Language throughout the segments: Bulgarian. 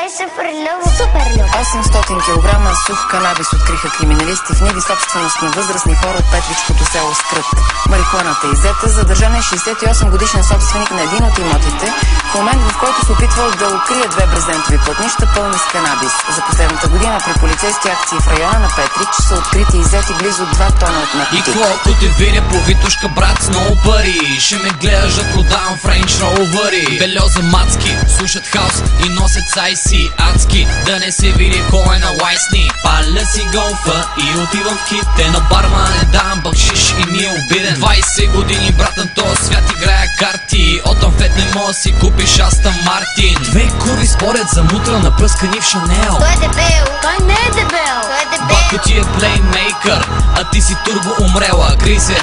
е супер любо. Супер любо. 800 кг сух канабис откриха криминалисти в ниви, собственост на възрастни хора от Петричкото село Скрът. Марихуаната е иззета. Задържан е 68 годишен собственик на един от имотите, в момент в който се опитвал да укрие две брезентови плътнища пълни с канабис. За последната година при полицейски акции в района на Петрич са открити и иззети близо 2 тона от наркотици. И колко те видя по Витошка, брат, с много пари, ще ме гледаш да продавам в Range Rover-и. Бельоза мацки, слушат хаус и носят сайси адски, да не се види кой е на лайсни. Паля си голфа и отивам в ките, на барма не давам бакшиш и ми е обиден. 20 години, брат, на този свят играя карти, от амфет не мога си купиш Астън Мартин. Две курви спорят за мутра напръскани в Шанел. Той е дебел. Той не е дебел. Той е дебел. Бако ти е плеймейкър, а ти си турбо умрела. Крисе.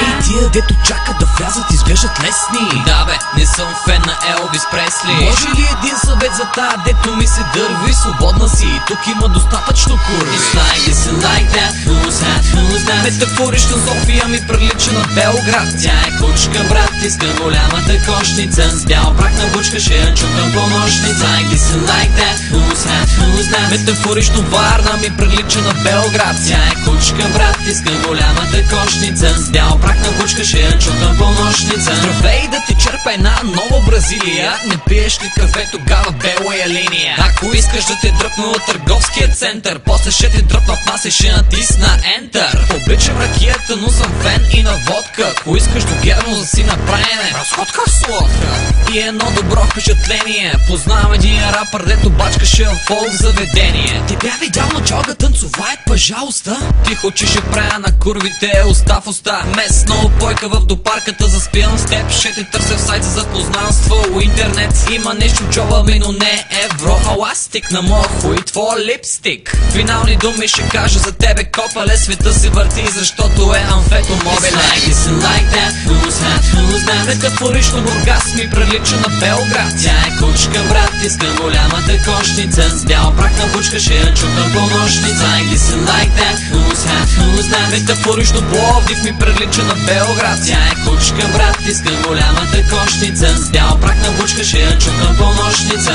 Ей, тия дето чакат да влязат изглеждат лесни. Да бе, не съм фен на Елвис Пресли. Може ли един съвет за тая, дето ми се дърви? Свободна си, тук има достатъчно курви. It's like this and like that, who's that, who's that. Метафорично София ми прилича на Белград. Тя е кучка, брат, иска голямата кошница. С бял прак на бучка, ще я чукам по нощница. Like this and like that, who's that, who's that. Метафорично Варна ми прилича на Белград. Тя е кучка, брат, иска голямата кошница. С бял прак на бучка, ще я чукам по нощница. Здравей, да ти черпа една нова Бразилия. Не пиеш ли кафе, тогава белая линия. Ако искаш да те дръпна от търговския център, после ще те дръпна в нас и ще натисна Enter. Обичам ракията, но съм фен и на водка. Ако искаш до герно да си направене разходка в сладка. И едно добро впечатление, познавам един рапър, дето бачкаше в фолк заведение. Те бях видял на джога, танцувай, пожалуйста. Тихо, че ще правя на курвите уста в уста. Местна опойка в допарката, заспивам с теб. Ще те търся в сайт за запознанство. Интернет има нещо джоба ми, но не евро. Ала стик на моя хуй, твоя липстик. Финални думи ще кажа за тебе, копале. Света се върти, защото е амфетомобилен. Like this and like that, who's that, who's that. Метафорично Бургас ми прилича на Белград. Тя е кучка, брат, иска голямата кошница. С бял прак на бучка, ще я чукам по нощница. Like this and like that, who's that, who's that. Метафорично Пловдив ми прилича на Белград. Тя е кучка, брат, иска голямата кошница. С бял прак на бучка, ще я чукам по нощница.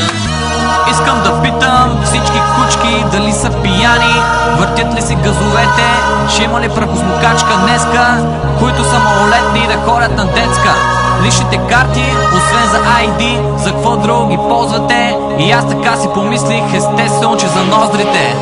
Искам да питам всички кучки дали са пияни, въртят ли си газовете, ще има ли прахосмокачка днеска, които са малолетни да ходят на детска. Личните карти, освен за ID, за какво друго ги ползвате? И аз така си помислих, естествено, че за ноздрите.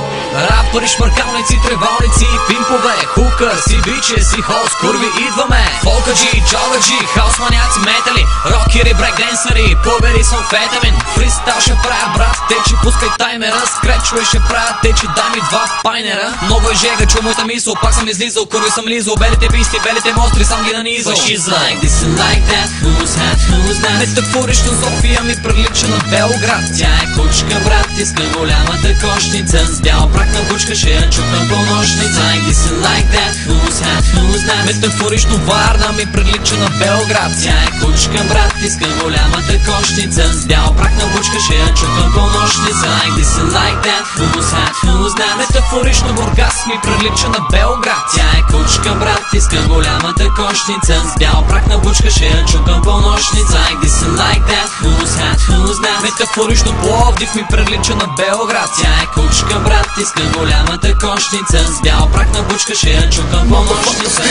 Рапъри, шмъркалници, тревалници, пимпове, хукър, си биче, си холс, курви, идваме. Фолкаджи, джогаджи, хаус маняци, метали, рокери, брейкденсъри, пубери с амфетамин. Фристайл ще правя, брат, течи, пускай таймера, скречове ще правя, течи, дай ми 2 пайнера. Много е жега, чу моята мисъл, пак съм излизал, курви съм лизал, белите писти, белите монстри, сам ги нанизал. She's like this and like that, who's that, who's that. Метафорично София ми прилича на Белград. Тя е кучка, брат, иска голямата кошница. С бял прак на бучка, ще я чукам по нощница. Like this and like that, who's that, who's that. Метафорично Варна ми прилича на Белград. Тя е кучка, брат, иска голямата кошница. С бял прак на бучка, ще я чукам по нощница. Like this and like that, who's that, who's that. Метафорично Бургас ми прилича на Белград. Тя е кучка, брат, иска голямата кошница. С бял прак на бучка, ще я чукам по нощница. Like this and like that, who's that, who's that. Метафорично Пловдив ми прилича на Белград. Тя е кучка, брат, иска голямата кошница. С бял прак на бучка, ще я чукам по нощница.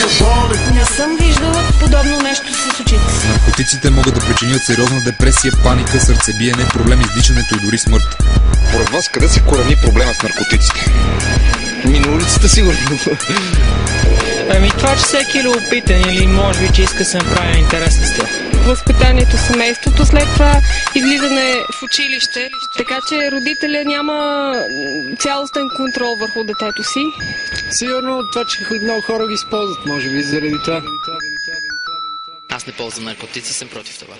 Не съм виждала подобно нещо с очите си. Наркотиците могат да причинят сериозна депресия, паника, сърцебиене, проблеми с дишането и дори смърт. Поред вас къде се корени проблема с наркотиците? На улицата сигурно. Ами това, че всеки е любопитен или може би, че иска да се направи интересна с тях. Възпитанието, семейството, след това излизане в училище, така че родителя няма цялостен контрол върху детето си. Сигурно това, че много хора ги използват, може би заради това. Аз не ползвам наркотици, съм против това.